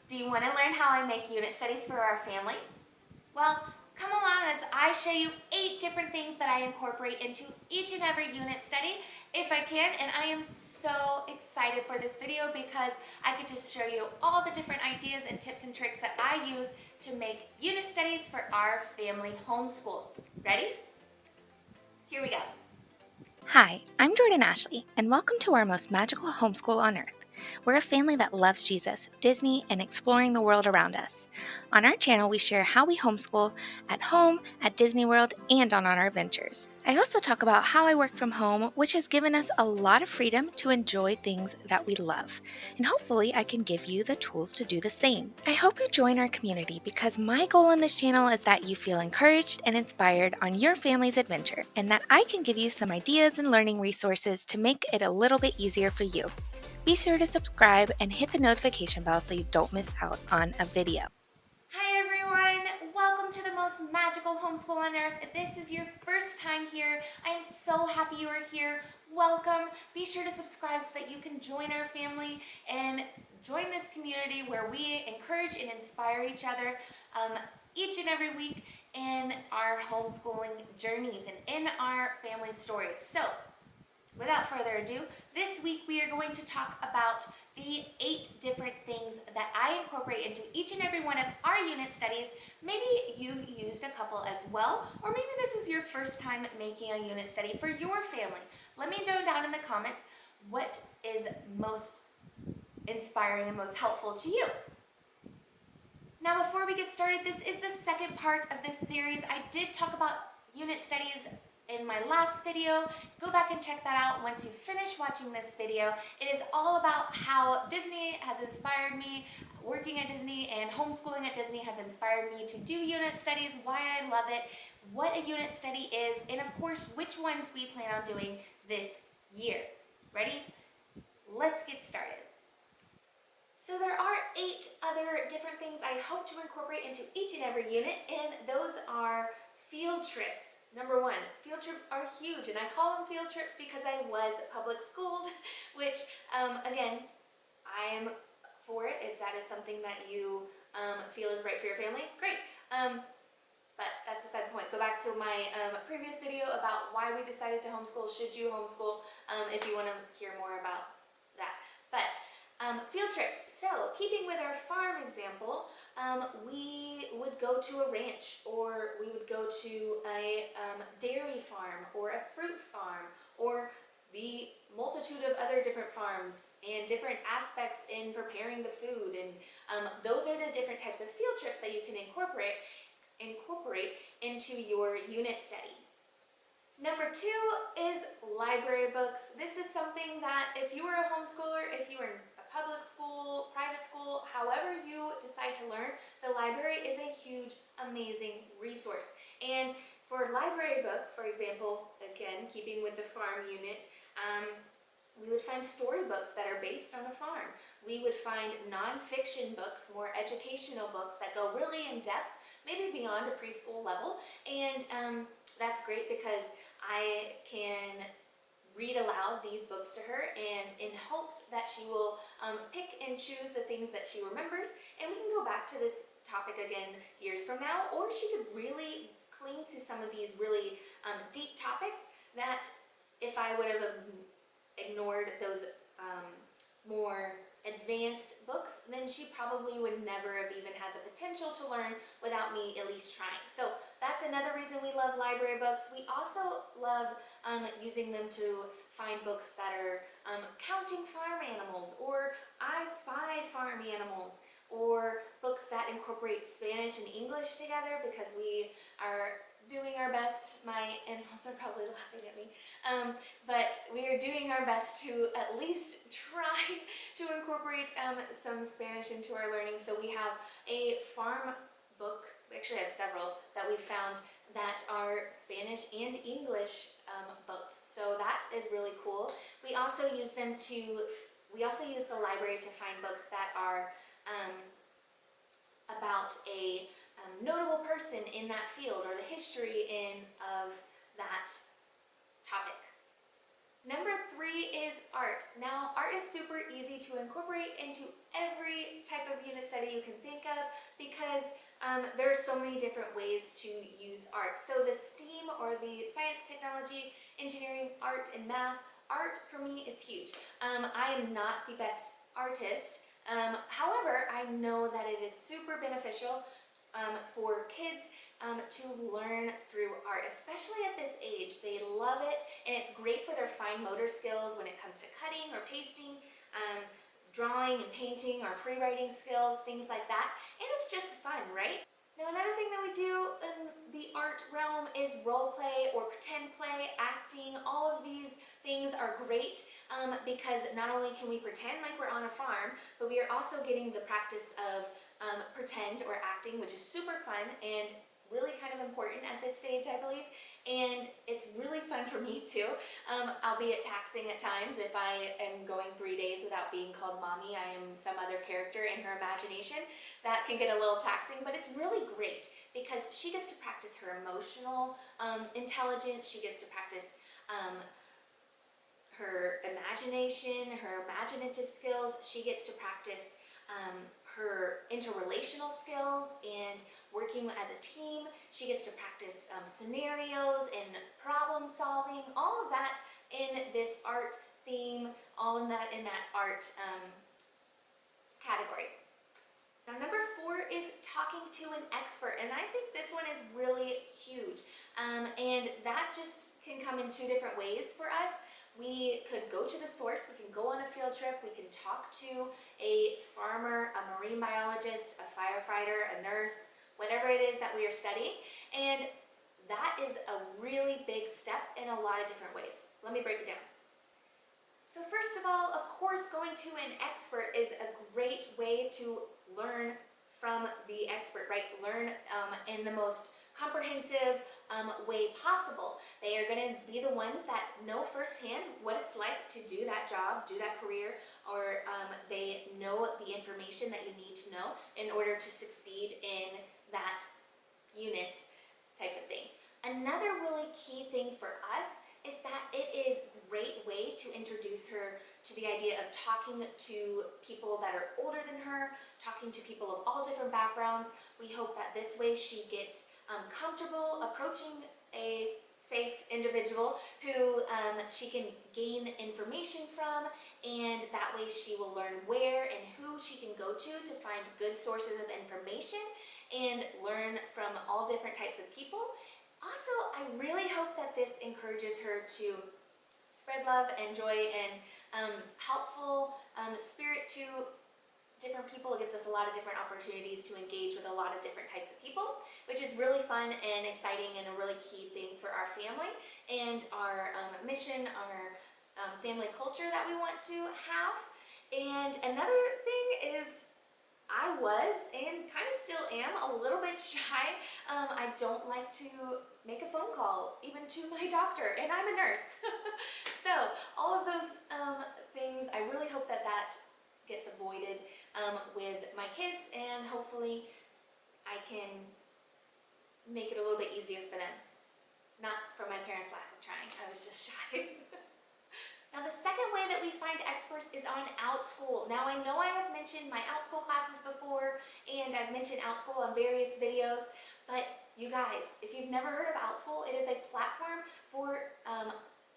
Do you want to learn how I make unit studies for our family? Well, come along as I show you 8 different things that I incorporate into each and every unit study if I can, and I am so excited for this video because I get to show you all the different ideas and tips and tricks that I use to make unit studies for our family homeschool. Ready? Here we go. Hi, I'm Jordan Ashley, and welcome to our most magical homeschool on earth. We're a family that loves Jesus, Disney, and exploring the world around us. On our channel, we share how we homeschool at home, at Disney World, and on our adventures. I also talk about how I work from home, which has given us a lot of freedom to enjoy things that we love. And hopefully, I can give you the tools to do the same. I hope you join our community because my goal on this channel is that you feel encouraged and inspired on your family's adventure, and that I can give you some ideas and learning resources to make it a little bit easier for you. Be sure to subscribe and hit the notification bell so you don't miss out on a video. Hi everyone, welcome to the most magical homeschool on earth. If this is your first time here, I am so happy you are here. Welcome. Be sure to subscribe so that you can join our family and join this community where we encourage and inspire each other each and every week in our homeschooling journeys and in our family stories. So, without further ado, this week we are going to talk about the 8 different things that I incorporate into each and every one of our unit studies. Maybe you've used a couple as well, or maybe this is your first time making a unit study for your family. Let me know down in the comments what is most inspiring and most helpful to you. Now, before we get started, this is the second part of this series. I did talk about unit studies in my last video. Go back and check that out once you finish watching this video. It is all about how Disney has inspired me, working at Disney and homeschooling at Disney has inspired me to do unit studies, why I love it, what a unit study is, and of course, which ones we plan on doing this year. Ready? Let's get started. So there are 8 other different things I hope to incorporate into each and every unit, and those are field trips. Number 1, field trips are huge, and I call them field trips because I was public schooled, which, again, I am for it. If that is something that you feel is right for your family, great. But that's beside the point. Go back to my previous video about why we decided to homeschool. Should you homeschool? If you want to hear more about that. But field trips. So, keeping with our farm example, we would go to a ranch, or we would go to a dairy farm, or a fruit farm, or the multitude of other different farms and different aspects in preparing the food. And those are the different types of field trips that you can incorporate into your unit study. Number 2 is library books. This is something that if you are a homeschooler, if you are in a public school, private school, however you decide to learn, the library is a huge, amazing resource. And for library books, for example, again, keeping with the farm unit, we would find storybooks that are based on a farm. We would find nonfiction books, more educational books that go really in depth, maybe beyond a preschool level. And that's great because I can read aloud these books to her, and in hopes that she will pick and choose the things that she remembers, and we can go back to this topic again years from now, or she could really cling to some of these really deep topics that if I would have ignored those more advanced books, then she probably would never have even had the potential to learn without me at least trying. So that's another reason we love library books. We also love using them to find books that are counting farm animals, or I Spy farm animals, or books that incorporate Spanish and English together, because we are doing our best. My in-laws are probably laughing at me, but we are doing our best to at least try to incorporate some Spanish into our learning. So we have a farm book, we actually have several that we found that are Spanish and English books. So that is really cool. We also use the library to find books that are about a notable person in that field, or the history of that topic. Number 3 is art. Now, art is super easy to incorporate into every type of unit study you can think of because there are so many different ways to use art. So the STEAM, or the science, technology, engineering, art, and math, art for me is huge. I am not the best artist. However, I know that it is super beneficial for kids to learn through art, especially at this age. They love it, and it's great for their fine motor skills when it comes to cutting or pasting, drawing and painting or pre-writing skills, things like that. And it's just fun, right? Now, another thing that we do in the art realm is role play or pretend play, acting. All of these things are great because not only can we pretend like we're on a farm, but we are also getting the practice of pretend or acting, which is super fun and really kind of important at this stage, I believe. And it's really fun for me too, albeit taxing at times. If I am going 3 days without being called mommy, I am some other character in her imagination. That can get a little taxing, but it's really great because she gets to practice her emotional intelligence. She gets to practice her imagination, her imaginative skills. She gets to practice her interrelational skills and working as a team. She gets to practice scenarios and problem solving, all of that in this art theme, all in that art category. Now, number 4 is talking to an expert, and I think this one is really huge, and that just can come in 2 different ways for us. We could go to the source, we can go on a field trip, we can talk to a farmer, a marine biologist, a firefighter, a nurse, whatever it is that we are studying, and that is a really big step in a lot of different ways. Let me break it down. So first of all, of course, going to an expert is a great way to learn from the expert, right? Learn in the most comprehensive way possible. They are going to be the ones that know firsthand what it's like to do that job, do that career, or they know the information that you need to know in order to succeed in that unit type of thing. Another really key thing for us is that it is a great way to introduce her to the idea of talking to people that are older than her, talking to people of all different backgrounds. We hope that this way she gets comfortable approaching a safe individual who she can gain information from, and that way she will learn where and who she can go to find good sources of information and learn from all different types of people. Also, I really hope that this encourages her to spread love and joy and helpful spirit to different people. It gives us a lot of different opportunities to engage with a lot of different types of people, which is really fun and exciting and a really key thing for our family and our mission, our family culture that we want to have. And another thing is, I was, and kind of still am, a little bit shy. I don't like to make a phone call, even to my doctor, and I'm a nurse. So all of those things, I really hope that that gets avoided with my kids, and hopefully I can make it a little bit easier for them. Not from my parents' lack of trying, I was just shy. Now, the second way that we find experts is on Outschool. Now, I know I have mentioned my Outschool classes before, and I've mentioned Outschool on various videos, but you guys, if you've never heard of Outschool, it is a platform for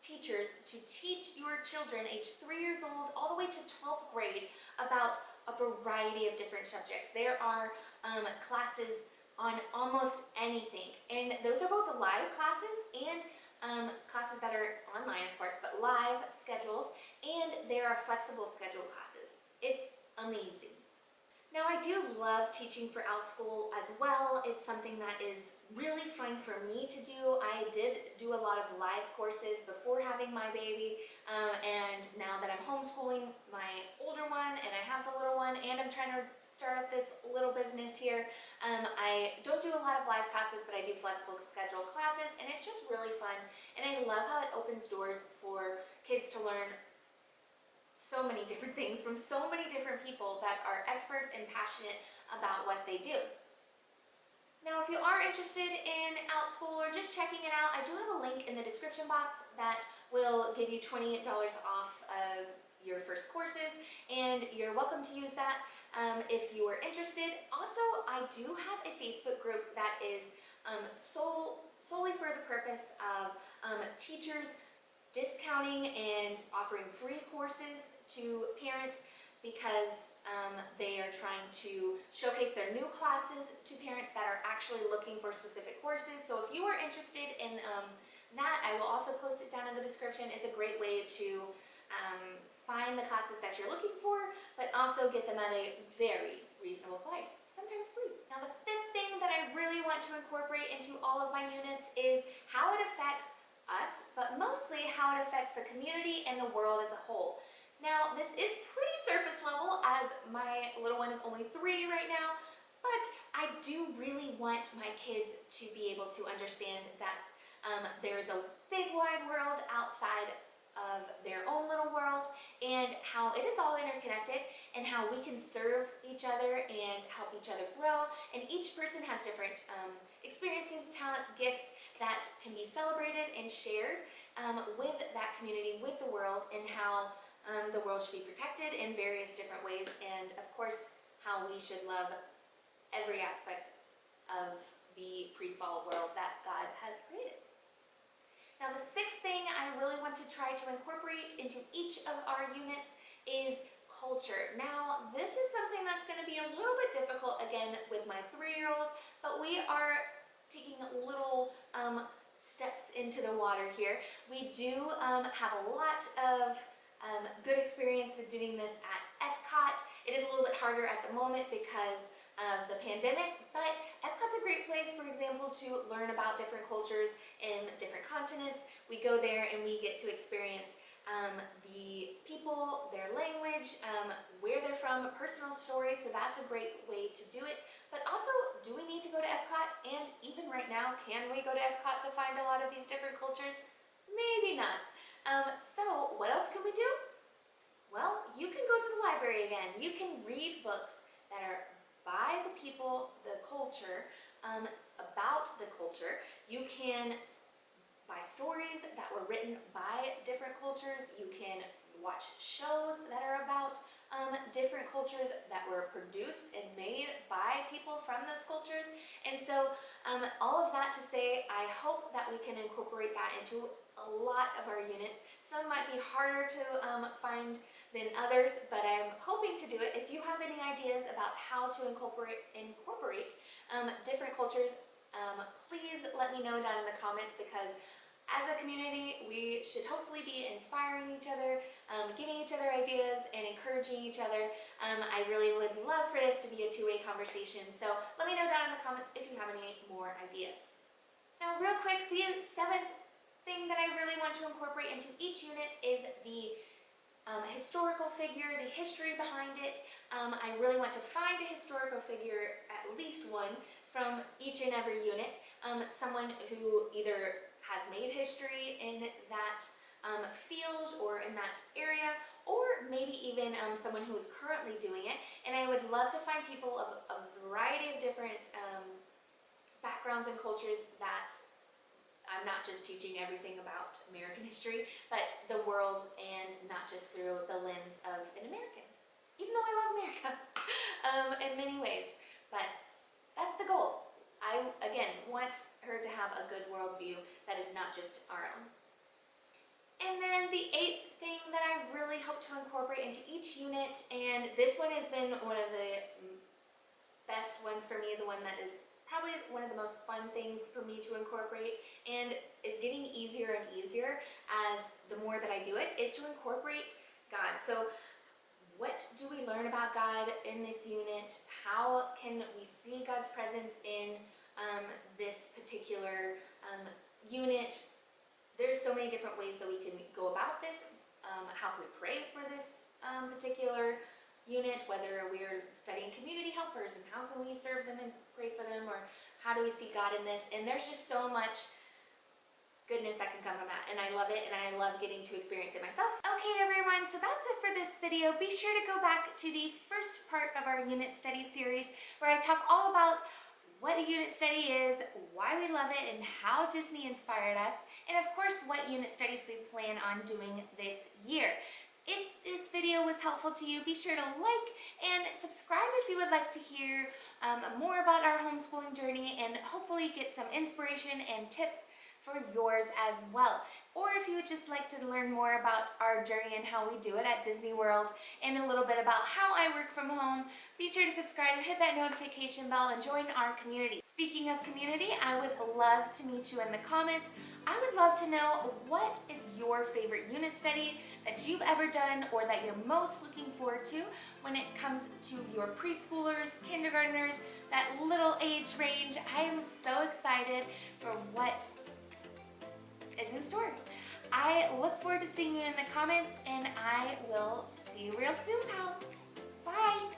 teachers to teach your children aged 3 years old all the way to 12th grade about a variety of different subjects. There are classes on almost anything, and those are both live classes and classes that are online, of course, but live schedules, and there are flexible schedule classes. It's amazing. Now, I do love teaching for Outschool as well. It's something that is really fun for me to do. I did do a lot of live courses before having my baby, and now that I'm homeschooling my older one and I have the little one and I'm trying to start up this little business here, I don't do a lot of live classes, but I do flexible schedule classes, and it's just really fun, and I love how it opens doors for kids to learn so many different things from so many different people that are experts and passionate about what they do. Now, if you are interested in Outschool or just checking it out, I do have a link in the description box that will give you $20 off of your first courses, and you're welcome to use that if you are interested. Also, I do have a Facebook group that is solely for the purpose of teachers discounting and offering free courses to parents because they are trying to showcase their new classes to parents that are actually looking for specific courses. So if you are interested in that, I will also post it down in the description. It's a great way to find the classes that you're looking for, but also get them at a very reasonable price, sometimes free. Now, the fifth thing that I really want to incorporate into all of my units is how it affects us, but mostly how it affects the community and the world as a whole. Now, this is pretty surface level as my little one is only 3 right now, but I do really want my kids to be able to understand that there's a big wide world outside of their own little world and how it is all interconnected and how we can serve each other and help each other grow. And each person has different experiences, talents, gifts that can be celebrated and shared with that community, with the world, and how the world should be protected in various different ways, and of course how we should love every aspect of the pre-fall world that God has created. Now, the sixth thing I really want to try to incorporate into each of our units is culture. Now, this is something that's going to be a little bit difficult again with my 3-year-old, but we are taking little steps into the water here. We do have a lot of good experience with doing this at Epcot. It is a little bit harder at the moment because of the pandemic, but Epcot's a great place, for example, to learn about different cultures in different continents. We go there and we get to experience the people, their language, where they're from, personal stories, so that's a great way to do it. But also, do we need to go to Epcot? And even right now, can we go to Epcot to find a lot of these different cultures? Maybe not. So what else can we do? Well, you can go to the library again. You can read books that are by the people, the culture, about the culture. You can buy stories that were written by different cultures. You can watch shows that are about different cultures that were produced and made by people from those cultures. And so all of that to say, I hope that we can incorporate that into a lot of our units. Some might be harder to find than others, but I'm hoping to do it. If you have any ideas about how to incorporate different cultures, please let me know down in the comments, because as a community, we should hopefully be inspiring each other, giving each other ideas, and encouraging each other. I really would love for this to be a two-way conversation, so let me know down in the comments if you have any more ideas. Now, real quick, the seventh thing that I really want to incorporate into each unit is the historical figure, the history behind it. I really want to find a historical figure, at least one, from each and every unit. Someone who either has made history in that field or in that area, or maybe even someone who is currently doing it. And I would love to find people of a variety of different backgrounds and cultures that I'm not just teaching everything about American history, but the world, and not just through the lens of an American. Even though I love America in many ways, but that's the goal. I, again, want her to have a good worldview that is not just our own. And then the eighth thing that I really hope to incorporate into each unit, and this one has been one of the best ones for me, the one that is probably one of the most fun things for me to incorporate, and it's getting easier and easier as the more that I do it, is to incorporate God. So what do we learn about God in this unit? How can we see God's presence in this particular unit? There's so many different ways that we can go about this. How can we pray for this particular unit, whether we're studying community helpers, and how can we serve them and pray for them, or how do we see God in this? And there's just so much goodness that can come from that, and I love it, and I love getting to experience it myself. Okay everyone, so that's it for this video. Be sure to go back to the first part of our unit study series where I talk all about what a unit study is, why we love it, and how Disney inspired us, and of course what unit studies we plan on doing this year. If this video was helpful to you, be sure to like and subscribe if you would like to hear more about our homeschooling journey and hopefully get some inspiration and tips for yours as well. Or if you would just like to learn more about our journey and how we do it at Disney World and a little bit about how I work from home, be sure to subscribe, hit that notification bell, and join our community. Speaking of community, I would love to meet you in the comments. I would love to know, what is your favorite unit study that you've ever done or that you're most looking forward to when it comes to your preschoolers, kindergartners, that little age range. I am so excited for what is in store. I look forward to seeing you in the comments, and I will see you real soon, pal. Bye.